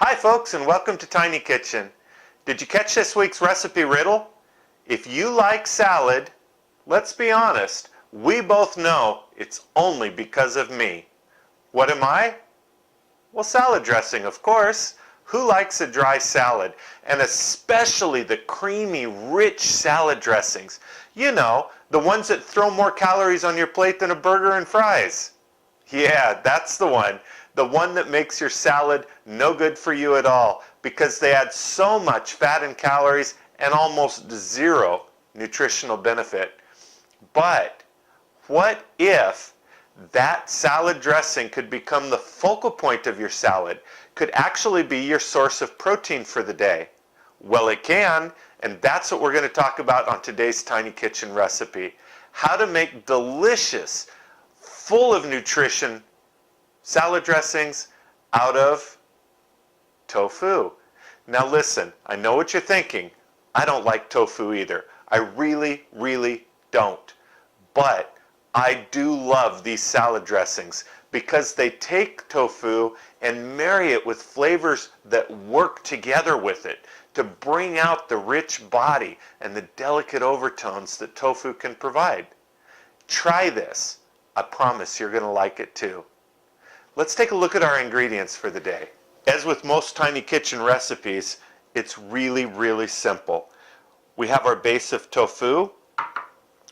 Hi folks, and welcome to Tiny Kitchen. Did you catch this week's recipe riddle? If you like salad, let's be honest, we both know it's only because of me. What am I? Well, salad dressing, of course. Who likes a dry salad? And especially the creamy, rich salad dressings. You know, the ones that throw more calories on your plate than a burger and fries. Yeah, that's the one. The one that makes your salad no good for you at all because they add so much fat and calories and almost zero nutritional benefit. But what if that salad dressing could become the focal point of your salad, could actually be your source of protein for the day? Well, it can, and that's what we're going to talk about on today's Tiny Kitchen recipe. How to make delicious, full of nutrition salad dressings out of tofu. Now listen, I know what you're thinking. I don't like tofu either. I really, really don't. But I do love these salad dressings because they take tofu and marry it with flavors that work together with it to bring out the rich body and the delicate overtones that tofu can provide. Try this. I promise you're going to like it too. Let's take a look at our ingredients for the day. As with most Tiny Kitchen recipes, it's really, really simple. We have our base of tofu.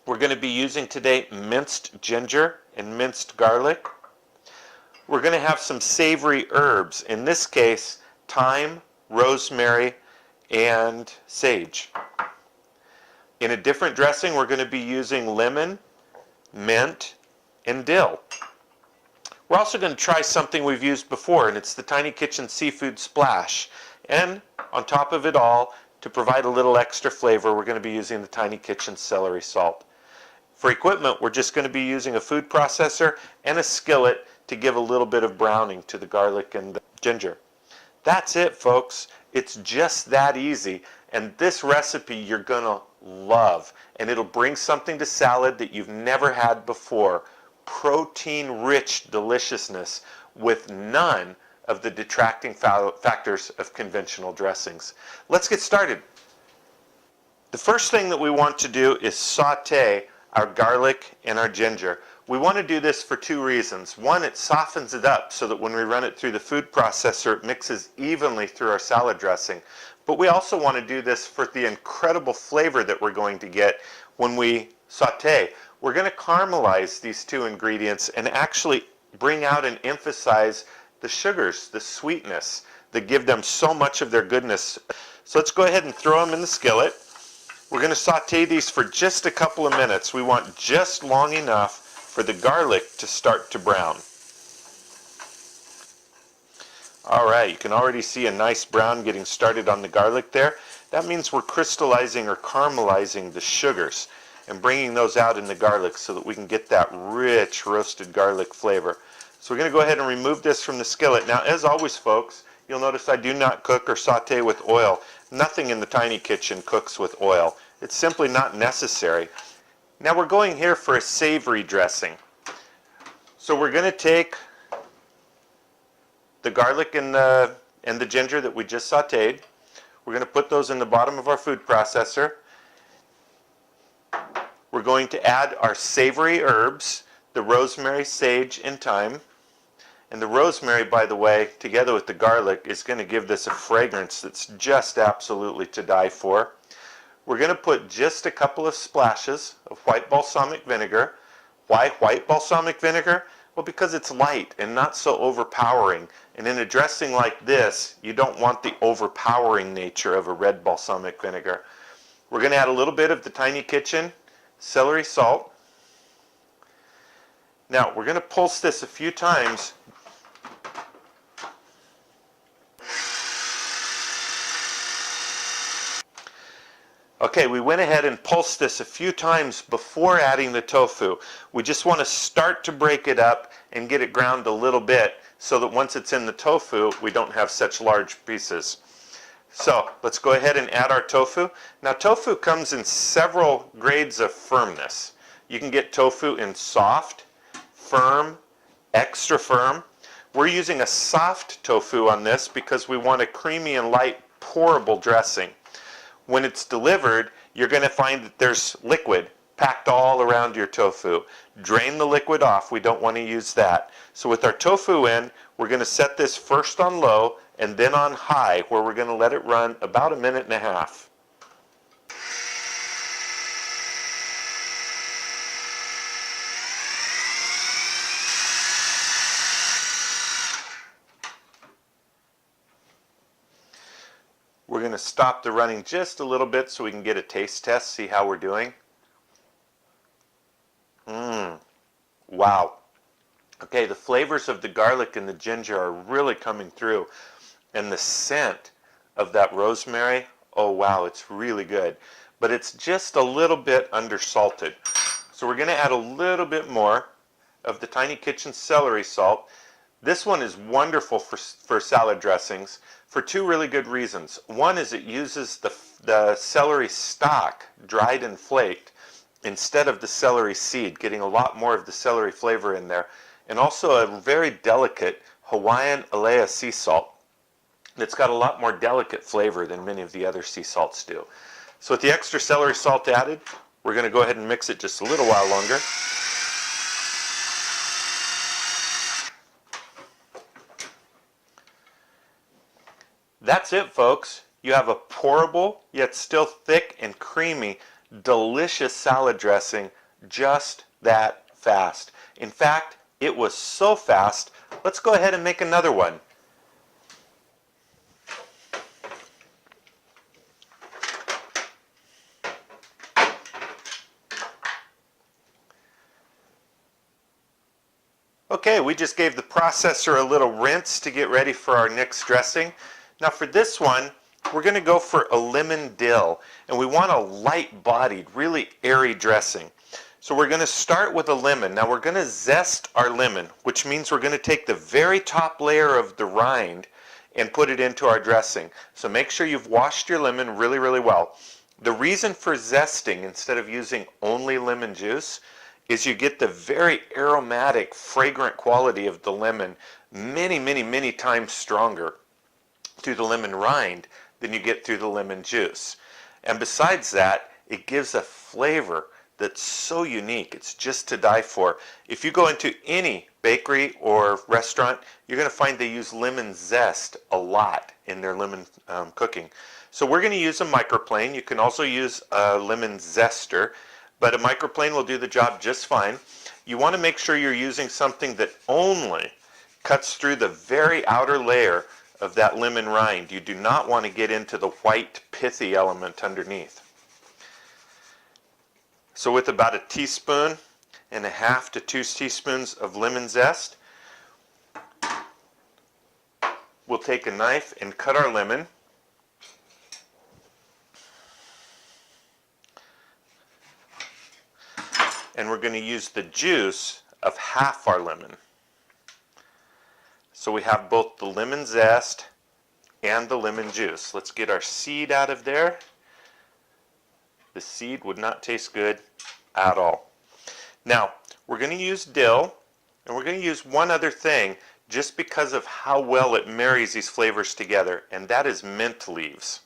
We're going to be using today minced ginger and minced garlic. We're going to have some savory herbs, in this case, thyme, rosemary, and sage. In a different dressing, we're going to be using lemon, mint, and dill. We're also going to try something we've used before, and it's the Tiny Kitchen Seafood Splash. And on top of it all, to provide a little extra flavor, we're going to be using the Tiny Kitchen celery salt. For equipment, we're just going to be using a food processor and a skillet to give a little bit of browning to the garlic and the ginger. That's it, folks. It's just that easy, and this recipe you're going to love, and it'll bring something to salad that you've never had before. Protein-rich deliciousness with none of the detracting factors of conventional dressings. Let's get started. The first thing that we want to do is saute our garlic and our ginger. We want to do this for two reasons. One, it softens it up so that when we run it through the food processor, it mixes evenly through our salad dressing. But we also want to do this for the incredible flavor that we're going to get when we saute. We're going to caramelize these two ingredients and actually bring out and emphasize the sugars, the sweetness that give them so much of their goodness. So let's go ahead and throw them in the skillet. We're going to saute these for just a couple of minutes. We want just long enough for the garlic to start to brown. All right, you can already see a nice brown getting started on the garlic there. That means we're crystallizing or caramelizing the sugars and bringing those out in the garlic so that we can get that rich roasted garlic flavor. So we're going to go ahead and remove this from the skillet. Now, as always, folks, you'll notice I do not cook or saute with oil. Nothing in the Tiny Kitchen cooks with oil. It's simply not necessary. Now we're going here for a savory dressing. So we're going to take the garlic and the ginger that we just sauteed. We're going to put those in the bottom of our food processor. We're going to add our savory herbs, the rosemary, sage, and thyme. And the rosemary, by the way, together with the garlic, is going to give this a fragrance that's just absolutely to die for. We're going to put just a couple of splashes of white balsamic vinegar. Why white balsamic vinegar? Well, because it's light and not so overpowering. And in a dressing like this, you don't want the overpowering nature of a red balsamic vinegar. We're going to add a little bit of the Tiny Kitchen celery salt. Now, we're going to pulse this a few times. Okay, we went ahead and pulsed this a few times before adding the tofu. We just want to start to break it up and get it ground a little bit so that once it's in the tofu, we don't have such large pieces. So let's go ahead and add our tofu. Now, tofu comes in several grades of firmness. You can get tofu in soft, firm, extra firm. We're using a soft tofu on this because we want a creamy and light pourable dressing. When it's delivered, you're going to find that there's liquid packed all around your tofu. Drain the liquid off. We don't want to use that. So with our tofu in, we're going to set this first on low and then on high, where we're going to let it run about 1.5 minutes. We're going to stop the running just a little bit so we can get a taste test, see how we're doing. Wow. Okay, the flavors of the garlic and the ginger are really coming through. And the scent of that rosemary, oh wow, it's really good. But it's just a little bit undersalted. So we're going to add a little bit more of the Tiny Kitchen celery salt. This one is wonderful for salad dressings for two really good reasons. One is it uses the celery stalk, dried and flaked, instead of the celery seed, getting a lot more of the celery flavor in there. And also a very delicate Hawaiian Alea sea salt that's got a lot more delicate flavor than many of the other sea salts do. So with the extra celery salt added, we're going to go ahead and mix it just a little while longer. That's it, folks. You have a pourable, yet still thick and creamy, delicious salad dressing just that fast. In fact, it was so fast, let's go ahead and make another one. Okay, we just gave the processor a little rinse to get ready for our next dressing. Now for this one, we're going to go for a lemon dill, and we want a light-bodied, really airy dressing. So we're going to start with a lemon. Now we're going to zest our lemon, which means we're going to take the very top layer of the rind and put it into our dressing. So make sure you've washed your lemon really, really well. The reason for zesting instead of using only lemon juice is you get the very aromatic, fragrant quality of the lemon many, many, many times stronger through the lemon rind than you get through the lemon juice. And besides that, it gives a flavor that's so unique. It's just to die for. If you go into any bakery or restaurant, you're going to find they use lemon zest a lot in their lemon cooking. So we're going to use a microplane. You can also use a lemon zester, but a microplane will do the job just fine. You want to make sure you're using something that only cuts through the very outer layer of that lemon rind. You do not want to get into the white pithy element underneath. So with about 1.5 teaspoons to 2 teaspoons of lemon zest, we'll take a knife and cut our lemon. And we're going to use the juice of half our lemon. So we have both the lemon zest and the lemon juice. Let's get our seed out of there. The seed would not taste good at all. Now, we're going to use dill, and we're going to use one other thing just because of how well it marries these flavors together, and that is mint leaves.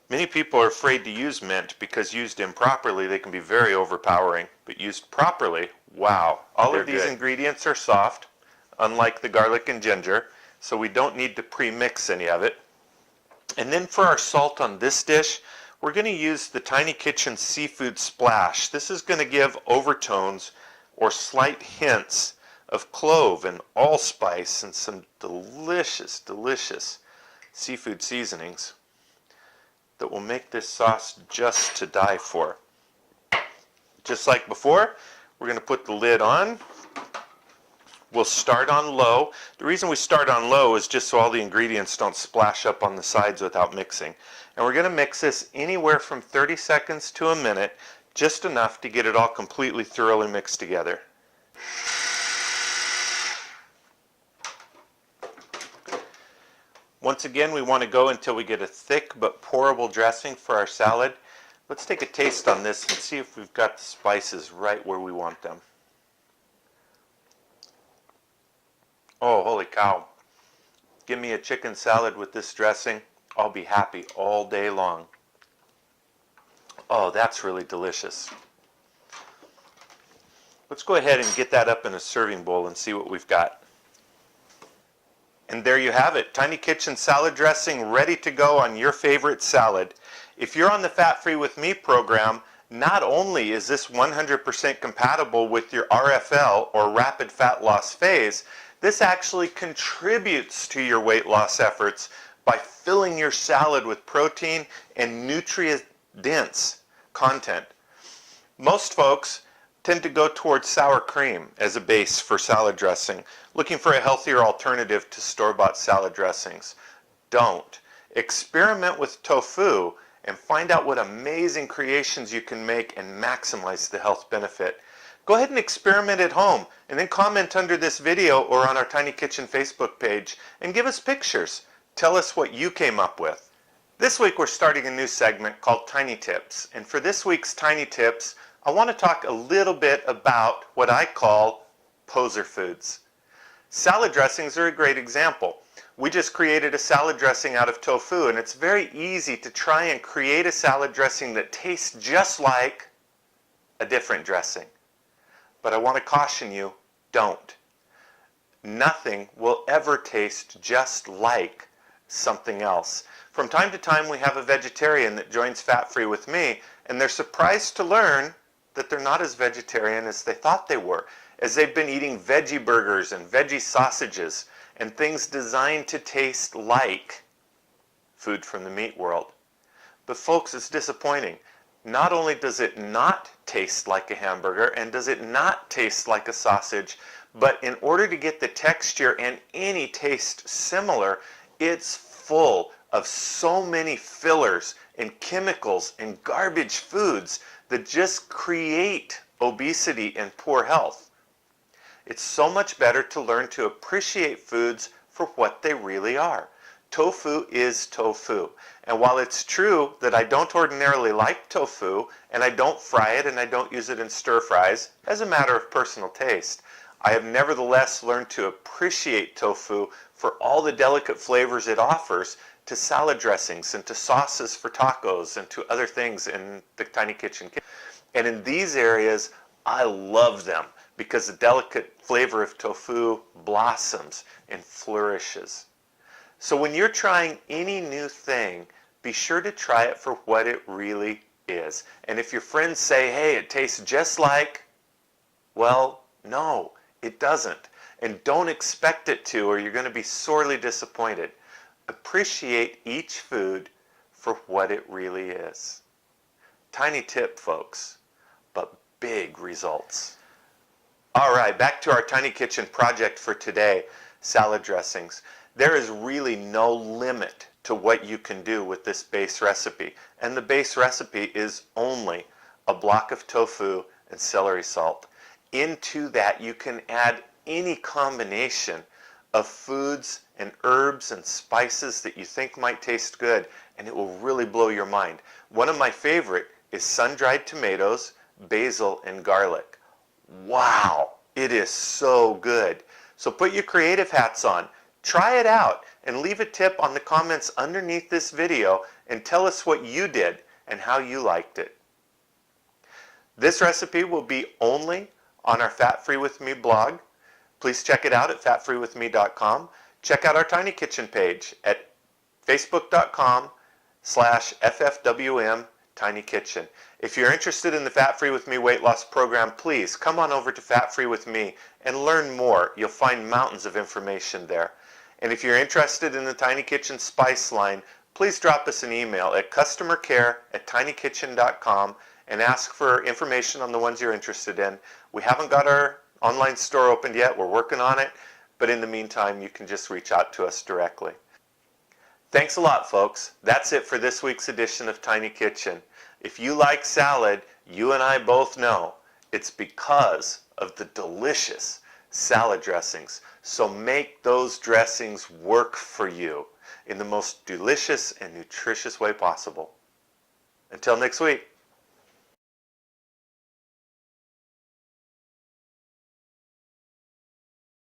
Many people are afraid to use mint because used improperly they can be very overpowering, but used properly, wow. All of these ingredients are soft, unlike the garlic and ginger, so we don't need to pre-mix any of it. And then for our salt on this dish, we're going to use the Tiny Kitchen Seafood Splash. This is going to give overtones or slight hints of clove and allspice and some delicious, delicious seafood seasonings that will make this sauce just to die for. Just like before, we're going to put the lid on. We'll start on low. The reason we start on low is just so all the ingredients don't splash up on the sides without mixing. And we're going to mix this anywhere from 30 seconds to a minute, just enough to get it all completely thoroughly mixed together. Once again, we want to go until we get a thick but pourable dressing for our salad. Let's take a taste on this and see if we've got the spices right where we want them. Oh, holy cow. Give me a chicken salad with this dressing. I'll be happy all day long. Oh, that's really delicious. Let's go ahead and get that up in a serving bowl and see what we've got. And there you have it, Tiny Kitchen salad dressing ready to go on your favorite salad. If you're on the Fat Free With Me program, not only is this 100% compatible with your RFL or rapid fat loss phase, this actually contributes to your weight loss efforts by filling your salad with protein and nutrient-dense content. Most folks tend to go towards sour cream as a base for salad dressing, looking for a healthier alternative to store-bought salad dressings. Don't. Experiment with tofu and find out what amazing creations you can make and maximize the health benefit. Go ahead and experiment at home and then comment under this video or on our Tiny Kitchen Facebook page and give us pictures. Tell us what you came up with. This week we're starting a new segment called Tiny Tips, and for this week's Tiny Tips I want to talk a little bit about what I call poser foods. Salad dressings are a great example. We just created a salad dressing out of tofu, and it's very easy to try and create a salad dressing that tastes just like a different dressing. But I want to caution you, don't. Nothing will ever taste just like something else. From time to time we have a vegetarian that joins Fat Free With Me, and they're surprised to learn that they're not as vegetarian as they thought they were, as they've been eating veggie burgers and veggie sausages and things designed to taste like food from the meat world. But folks, it's disappointing. Not only does it not taste like a hamburger and does it not taste like a sausage, but in order to get the texture and any taste similar, it's full of so many fillers and chemicals and garbage foods that just create obesity and poor health. It's so much better to learn to appreciate foods for what they really are. Tofu is tofu. And while it's true that I don't ordinarily like tofu, and I don't fry it and I don't use it in stir fries, as a matter of personal taste, I have nevertheless learned to appreciate tofu for all the delicate flavors it offers to salad dressings and to sauces for tacos and to other things in the Tiny Kitchen. And in these areas, I love them because the delicate flavor of tofu blossoms and flourishes. So when you're trying any new thing, be sure to try it for what it really is. And if your friends say, hey, it tastes just like, well, no, it doesn't. And don't expect it to, or you're going to be sorely disappointed. Appreciate each food for what it really is. Tiny tip, folks, but big results. All right, back to our Tiny Kitchen project for today, salad dressings. There is really no limit to what you can do with this base recipe. And the base recipe is only a block of tofu and celery salt. Into that you can add any combination of foods and herbs and spices that you think might taste good, and it will really blow your mind. One of my favorite is sun-dried tomatoes, basil, and garlic. Wow, it is so good. So put your creative hats on, try it out, and leave a tip on the comments underneath this video and tell us what you did and how you liked it. This recipe will be only on our Fat Free With Me blog. Please check it out at fatfreewithme.com. Check out our Tiny Kitchen page at facebook.com/ffwm Tiny Kitchen. If you're interested in the Fat Free With Me weight loss program, please come on over to Fat Free With Me and learn more. You'll find mountains of information there. And if you're interested in the Tiny Kitchen spice line, please drop us an email at customercare@tinykitchen.com and ask for information on the ones you're interested in. We haven't got our online store opened yet. We're working on it. But in the meantime, you can just reach out to us directly. Thanks a lot, folks. That's it for this week's edition of Tiny Kitchen. If you like salad, you and I both know it's because of the delicious salad dressings. So make those dressings work for you in the most delicious and nutritious way possible. Until next week.